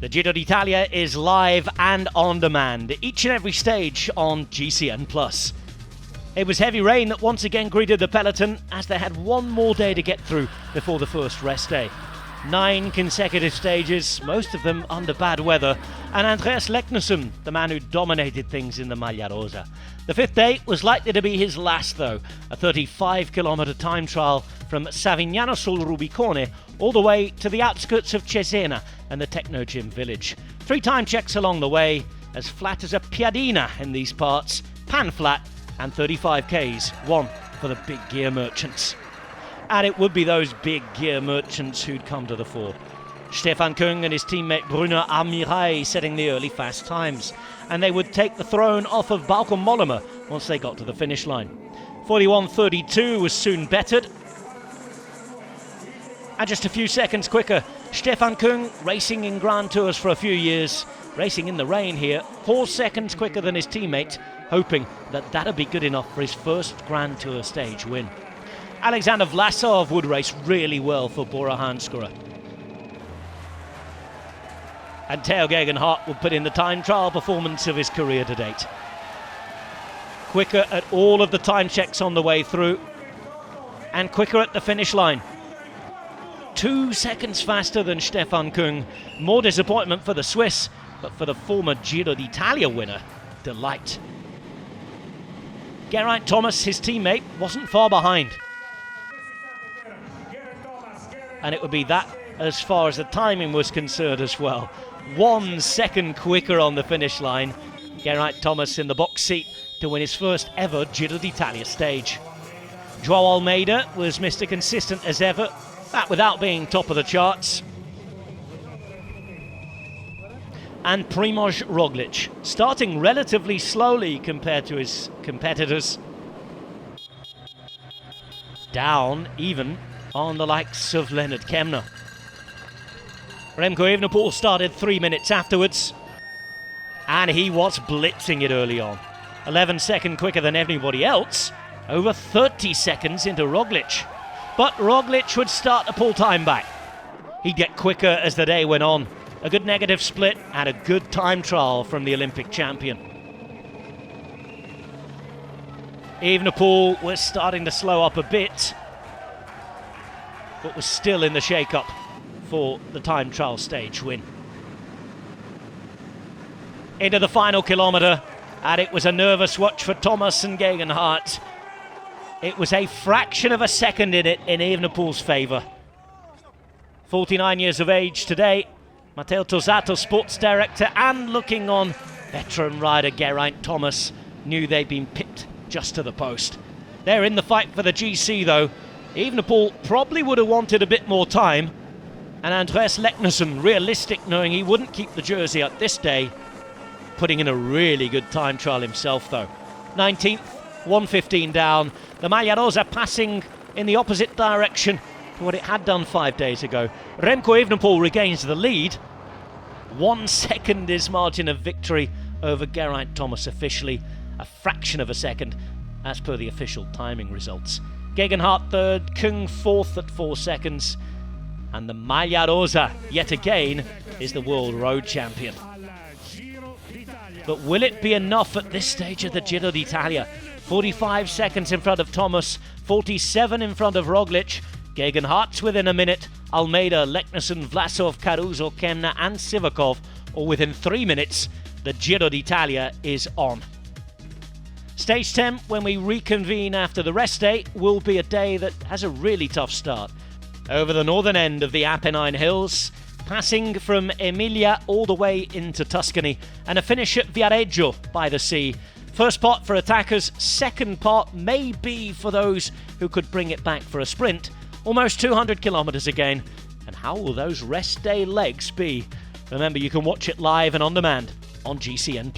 The Giro d'Italia is live and on demand, each and every stage on GCN+. It was heavy rain that once again greeted the peloton as they had one more day to get through before the first rest day. 9 consecutive stages, most of them under bad weather, and Andreas Leknesson, the man who dominated things in the Maglia Rosa. The 5th day was likely to be his last though, a 35-kilometre time trial from Savignano sul Rubicone all the way to the outskirts of Cesena and the Technogym village. 3 time checks along the way, as flat as a piadina in these parts, pan flat, and 35 Ks, one for the big gear merchants. And it would be those big gear merchants who'd come to the fore. Stefan Küng and his teammate Bruno Armirail setting the early fast times, and they would take the throne off of Bauke Mollema once they got to the finish line. 41.32 was soon bettered, and just a few seconds quicker, Stefan Küng, racing in Grand Tours for a few years, racing in the rain here, 4 seconds quicker than his teammate, hoping that that'd be good enough for his first Grand Tour stage win. Alexander Vlasov would race really well for Bora Hansgrohe. And Theo Gegenhardt would put in the time trial performance of his career to date. Quicker at all of the time checks on the way through, and quicker at the finish line. 2 seconds faster than Stefan Küng. More disappointment for the Swiss, but for the former Giro d'Italia winner, delight. Geraint Thomas, his teammate, wasn't far behind. And it would be that as far as the timing was concerned as well. 1 second quicker on the finish line. Geraint Thomas in the box seat to win his first ever Giro d'Italia stage. Joao Almeida was Mr. Consistent as ever, that without being top of the charts. And Primož Roglič, starting relatively slowly compared to his competitors. Down even on the likes of Lennart Kemna. Remco Evenepoel started 3 minutes afterwards, and he was blitzing it early on. 11 seconds quicker than anybody else, over 30 seconds into Roglič. But Roglič would start to pull time back. He'd get quicker as the day went on. A good negative split and a good time trial from the Olympic champion. Evenepoel was starting to slow up a bit, but was still in the shake-up for the time trial stage win. Into the final kilometre, and it was a nervous watch for Thomas and Gegenhardt. It was a fraction of a second in it in Evenepoel's favour. 49 years of age today, Matteo Tosato, sports director, and looking on, veteran rider Geraint Thomas knew they'd been pipped just to the post. They're in the fight for the GC though. Evenepoel probably would have wanted a bit more time, and Andreas Leknesson, realistic knowing he wouldn't keep the jersey at this day, putting in a really good time trial himself though. 19th, 1:15 down. The Maglia Rosa passing in the opposite direction to what it had done 5 days ago. Remco Evenepoel regains the lead. 1 second is margin of victory over Geraint Thomas officially. A fraction of a second as per the official timing results. Gegenhardt third, Küng fourth at 4 seconds. And the Maglia Rosa, yet again, is the world road champion. But will it be enough at this stage of the Giro d'Italia? 45 seconds in front of Thomas, 47 in front of Roglič. Gegenhardt's within a minute. Almeida, Leknesson, Vlasov, Caruso, Kemna and Sivakov all within 3 minutes. The Giro d'Italia is on. Stage 10, when we reconvene after the rest day, will be a day that has a really tough start. Over the northern end of the Apennine Hills, passing from Emilia all the way into Tuscany, and a finish at Viareggio by the sea. First part for attackers, second part may be for those who could bring it back for a sprint. Almost 200 kilometres again. And how will those rest day legs be? Remember, you can watch it live and on demand on GCN+.